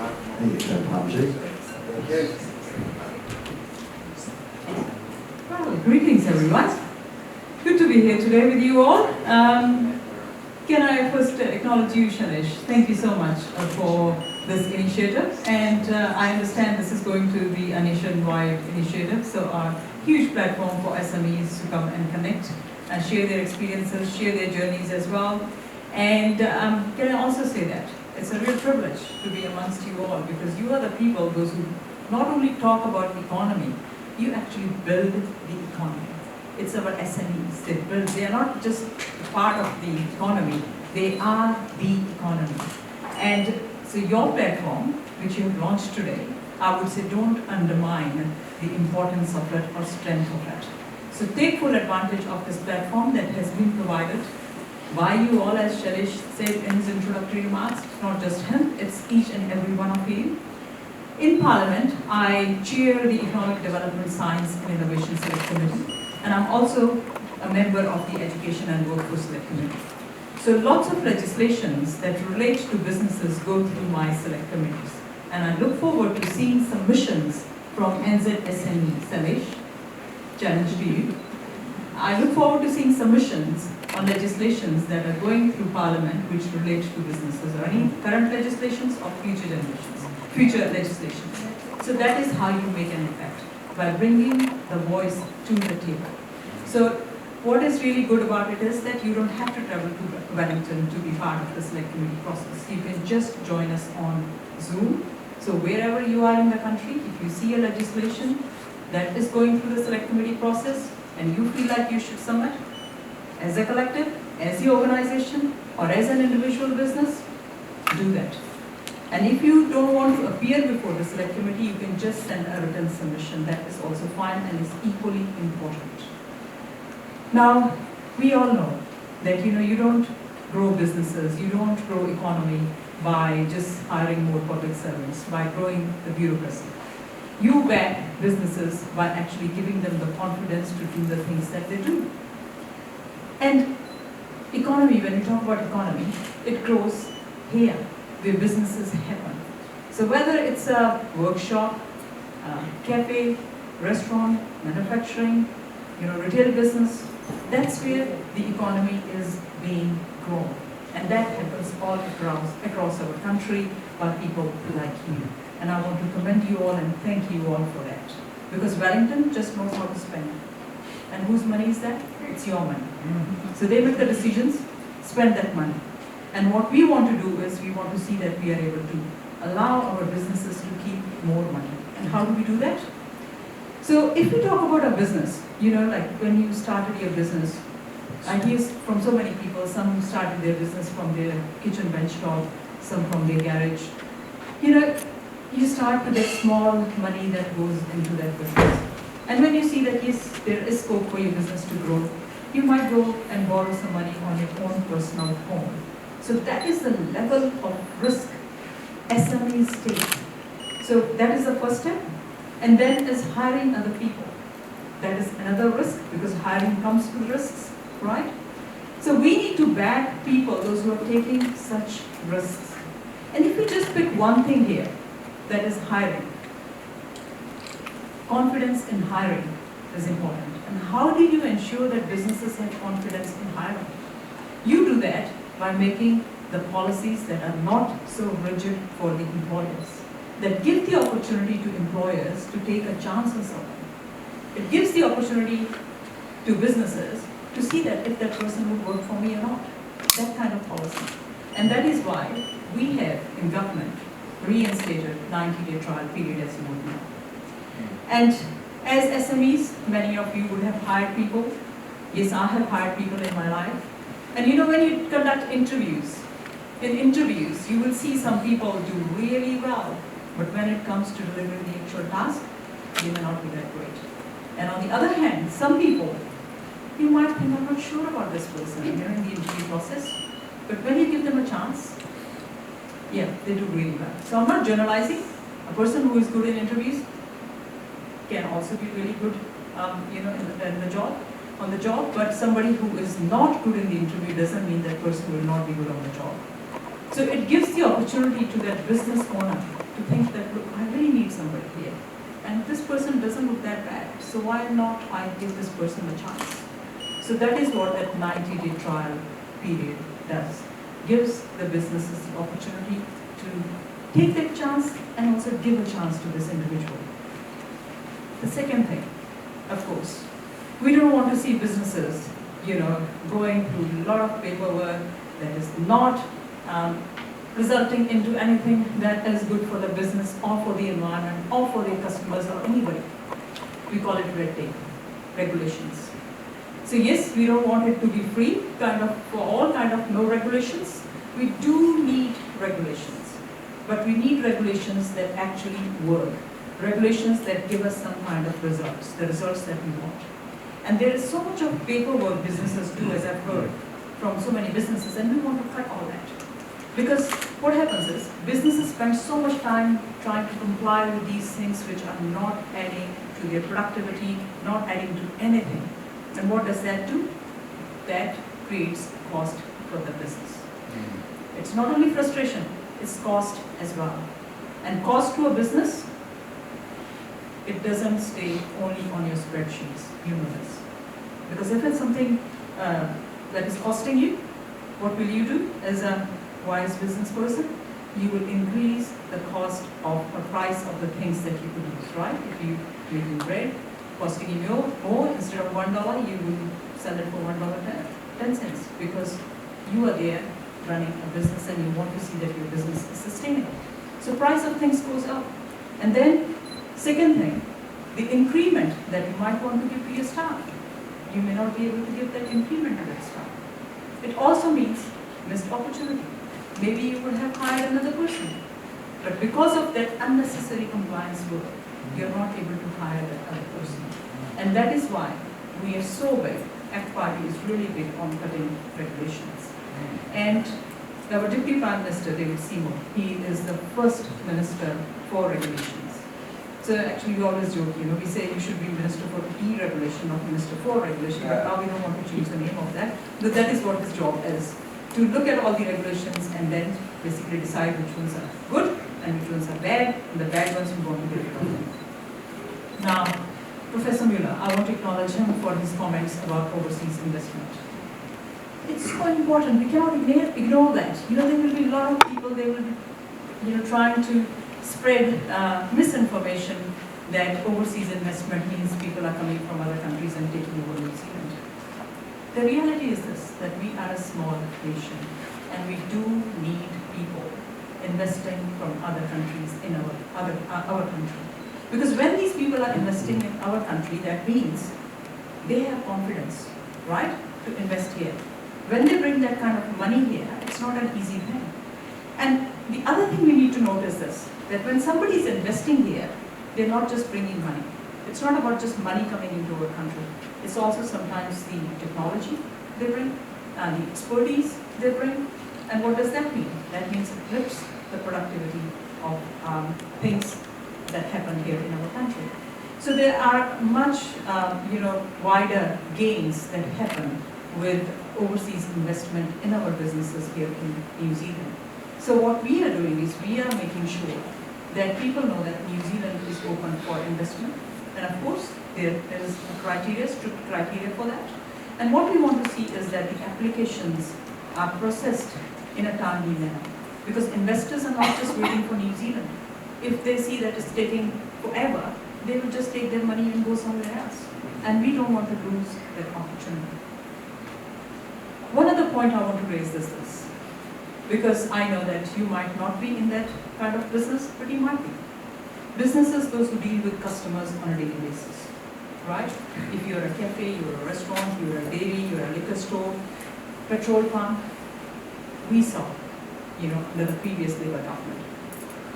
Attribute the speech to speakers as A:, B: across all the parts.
A: Thank you, Chair Parmjeet.
B: Well, greetings everyone. Good to be here today with you all. Can I first acknowledge you, Shailesh? Thank you so much for this initiative. And I understand this is going to be a nationwide initiative, so a huge platform for SMEs to come and connect and share their experiences, share their journeys as well. And can I also say that it's a real privilege to be amongst you all, because you are the people, those who not only talk about economy, you actually build the economy. It's our SMEs. They are not just part of the economy, they are the economy. And so your platform, which you have launched today, I would say don't undermine the importance of it or strength of it. So take full advantage of this platform that has been provided by you all, as Shailesh said in his introductory remarks. Not just him, it's each and every one of you. In Parliament, I chair the Economic Development, Science and Innovation Select Committee, and I'm also a member of the Education and Workforce Select Committee. So lots of legislations that relate to businesses go through my select committees. And I look forward to seeing submissions from NZSME. Shailesh, challenge to you. I look forward to seeing submissions on legislations that are going through Parliament which relate to businesses, or any current legislations or future legislations. So that is how you make an impact, by bringing the voice to the table. So what is really good about it is that you don't have to travel to Wellington to be part of the select committee process. You can just join us on Zoom. So wherever you are in the country, if you see a legislation that is going through the select committee process and you feel like you should submit, as a collective, as the organization, or as an individual business, do that. And if you don't want to appear before the select committee, you can just send a written submission. That is also fine and is equally important. Now, we all know that you don't grow businesses, you don't grow economy by just hiring more public servants, by growing the bureaucracy. You back businesses by actually giving them the confidence to do the things that they do. And economy, when we talk about economy, it grows here, where businesses happen. So whether it's a workshop, cafe, restaurant, manufacturing, retail business, that's where the economy is being grown. And that happens all across our country by people like you. And I want to commend you all and thank you all for that. Because Wellington just knows how to spend. And whose money is that? It's your money. So they make the decisions, spend that money. And what we want to do is we want to see that we are able to allow our businesses to keep more money. And how do we do that? So if we talk about a business, like when you started your business, I hear from so many people, some who started their business from their kitchen bench top, some from their garage. You start with that small money that goes into that business. And when you see that yes, there is scope for your business to grow, you might go and borrow some money on your own personal home. So that is the level of risk SMEs take. So that is the first step. And then is hiring other people. That is another risk, because hiring comes with risks, right? So we need to back people, those who are taking such risks. And if we just pick one thing here, that is hiring. Confidence in hiring is important. And how do you ensure that businesses have confidence in hiring? You do that by making the policies that are not so rigid for the employers, that give the opportunity to employers to take a chance on someone. It gives the opportunity to businesses to see that if that person would work for me or not. That kind of policy. And that is why we have in government reinstated 90-day trial period, as you would know. And as SMEs, many of you would have hired people. Yes, I have hired people in my life. And when you conduct interviews, in interviews, you will see some people do really well. But when it comes to delivering the actual task, they may not be that great. And on the other hand, some people, you might think, I'm not sure about this person in the interview process. But when you give them a chance, yeah, they do really well. So I'm not generalizing. A person who is good in interviews can also be really good, in the job, on the job. But somebody who is not good in the interview doesn't mean that person will not be good on the job. So it gives the opportunity to that business owner to to think that, look, I really need somebody here. And this person doesn't look that bad, so why not I give this person a chance? So that is what that 90-day trial period does. Gives the businesses the opportunity to take that chance and also give a chance to this individual. The second thing, of course, we don't want to see businesses, going through a lot of paperwork that is not resulting into anything that is good for the business or for the environment or for the customers or anybody. We call it red tape, regulations. So yes, we don't want it to be free, for all no regulations. We do need regulations, but we need regulations that actually work. Regulations that give us some kind of results, the results that we want. And there is so much of paperwork businesses do, as I've heard from so many businesses, and we want to cut all that. Because what happens is, businesses spend so much time trying to comply with these things which are not adding to their productivity, not adding to anything. And what does that do? That creates cost for the business. It's not only frustration, it's cost as well. And cost to a business, it doesn't stay only on your spreadsheets, you know this. Because if it's something that is costing you, what will you do as a wise business person? You will increase the cost of a price of the things that you produce, right? If you making bread, costing you more, instead of $1, you will sell it for $1.10 because you are there running a business and you want to see that your business is sustainable. So price of things goes up. And then, second thing, the increment that you might want to give to your staff. You may not be able to give that increment to that staff. It also means missed opportunity. Maybe you would have hired another person, but because of that unnecessary compliance work, you're not able to hire that other person. And that is why we are so big. F Party is really big on cutting regulations. And our Deputy Prime Minister, David Seymour, he is the first minister for regulations. So actually we always joke, we say you should be Minister for E-regulation, not Minister for regulation, but now we don't want to change the name of that. But that is what his job is, to look at all the regulations and then basically decide which ones are good and which ones are bad, and the bad ones we want to get rid of them. Now, Professor Mueller, I want to acknowledge him for his comments about overseas investment. It's so important, we cannot ignore that. There will be a lot of people, they will be trying to spread misinformation that overseas investment means people are coming from other countries and taking over New Zealand. The reality is this, that we are a small nation and we do need people investing from other countries in our country. Because when these people are investing in our country, that means they have confidence, right, to invest here. When they bring that kind of money here, it's not an easy thing. And the other thing we need to note is this, that when somebody is investing here, they're not just bringing money. It's not about just money coming into our country. It's also sometimes the technology they bring, the expertise they bring. And what does that mean? That means it lifts the productivity of things that happen here in our country. So there are much, wider gains that happen with overseas investment in our businesses here in New Zealand. So what we are doing is we are making sure that people know that New Zealand is open for investment. And of course, there is a strict criteria for that. And what we want to see is that the applications are processed in a timely manner. Because investors are not just waiting for New Zealand. If they see that it's taking forever, they will just take their money and go somewhere else. And we don't want to lose that opportunity. One other point I want to raise is this, because I know that you might not be in that kind of business, but you might be. Businesses, those who deal with customers on a daily basis, right? If you're a cafe, you're a restaurant, you're a dairy, you're a liquor store, petrol pump, we saw, under the previous Labour government,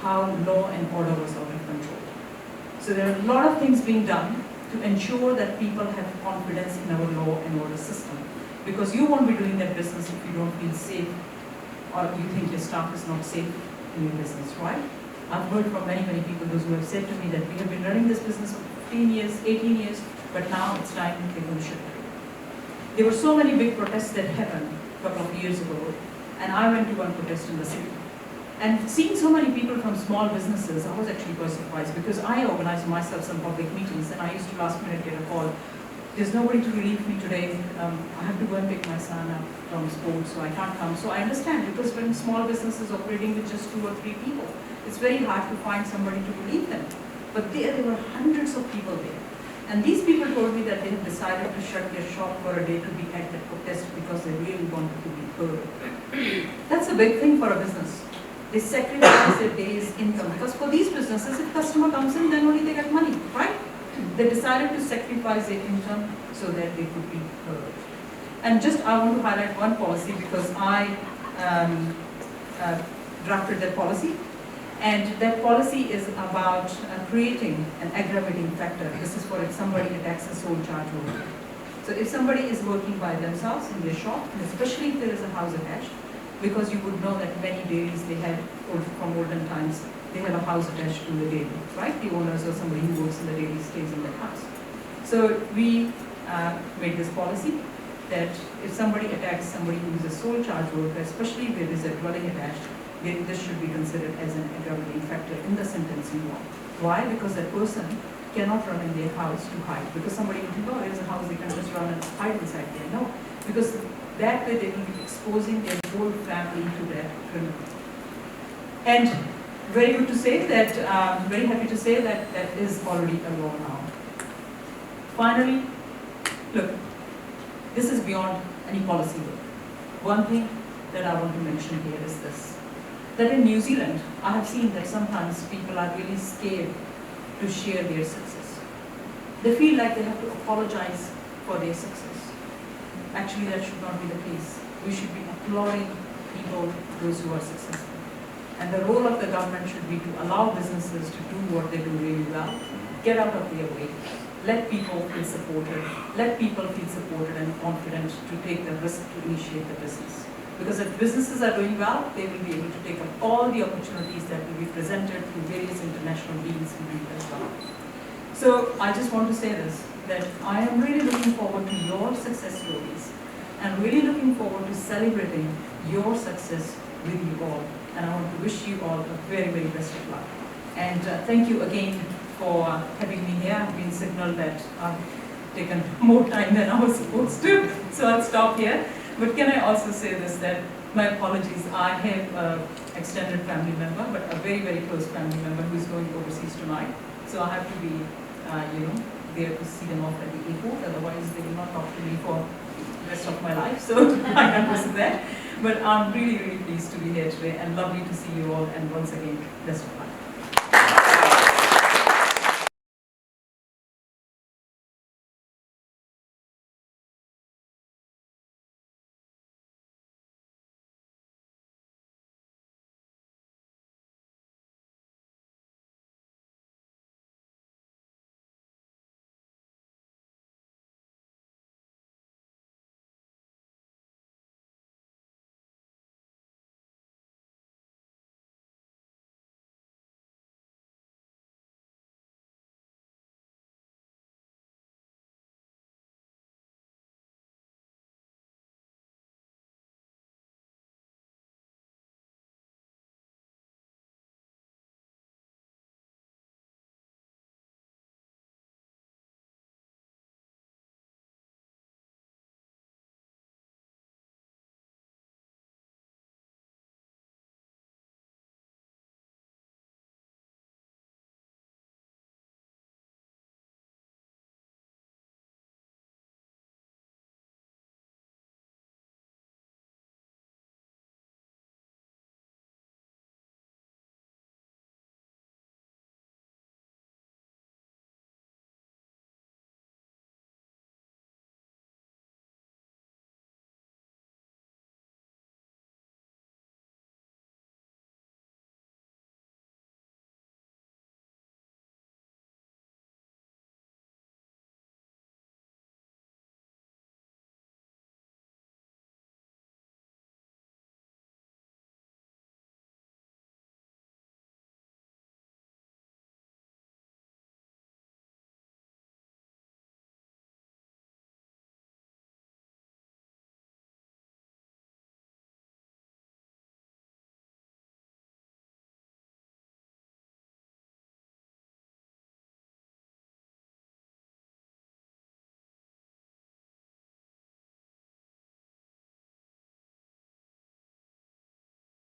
B: how law and order was out of control. So there are a lot of things being done to ensure that people have confidence in our law and order system. Because you won't be doing that business if you don't feel safe or you think your staff is not safe in your business, right? I've heard from many, many people, those who have said to me that we have been running this business for 15 years, 18 years, but now it's time to take ownership. There were so many big protests that happened a couple of years ago, and I went to one protest in the city. And seeing so many people from small businesses, I was actually quite surprised because I organized myself some public meetings and I used to last minute get a call. There's nobody to relieve me today. I have to go and pick my son up from sports, so I can't come. So I understand, because when small businesses operating with just 2 or 3 people, it's very hard to find somebody to relieve them. But there were hundreds of people there. And these people told me that they have decided to shut their shop for a day to be at the protest because they really wanted to be heard. That's a big thing for a business. They sacrifice their day's income, because for these businesses, if customer comes in, then only they get money, right? They decided to sacrifice their income so that they could be heard. And just I want to highlight one policy because I drafted that policy. And that policy is about creating an aggravating factor. This is for if somebody attacks a sole charge worker. So if somebody is working by themselves in their shop, and especially if there is a house attached, because you would know that many dairies they had from olden times, they have a house attached to the dairy, right? The owners or somebody who works in the dairy stays in that house. So we made this policy that if somebody attacks somebody who is a sole charge worker, especially if there is a dwelling attached, this should be considered as an aggravating factor in the sentencing law. Why? Because that person cannot run in their house to hide. Because somebody would think, oh, there's a house, they can just run and hide inside there. No, because that way they will be exposing their whole family to that criminal. And very good to say that, very happy to say that that is already a law now. Finally, look, this is beyond any policy work. One thing that I want to mention here is this. That in New Zealand, I have seen that sometimes people are really scared to share their success. They feel like they have to apologize for their success. Actually, that should not be the case. We should be applauding people, those who are successful. And the role of the government should be to allow businesses to do what they do really well, get out of their way, let people feel supported, let people feel supported and confident to take the risk to initiate the business. Because if businesses are doing well, they will be able to take up all the opportunities that will be presented through various international deals who do as well. So I just want to say this, that I am really looking forward to your success stories and really looking forward to celebrating your success with you all. And I want to wish you all a very, very best of luck. And thank you again for having me here. I've been signaled that I've taken more time than I was supposed to, so I'll stop here. But can I also say this, that my apologies, I have an extended family member, but a very, very close family member who is going overseas tonight. So I have to be, there to see them off at the airport, otherwise they will not talk to me for the rest of my life, so I can't miss that. But I'm really, really pleased to be here today and lovely to see you all, and once again, best of luck.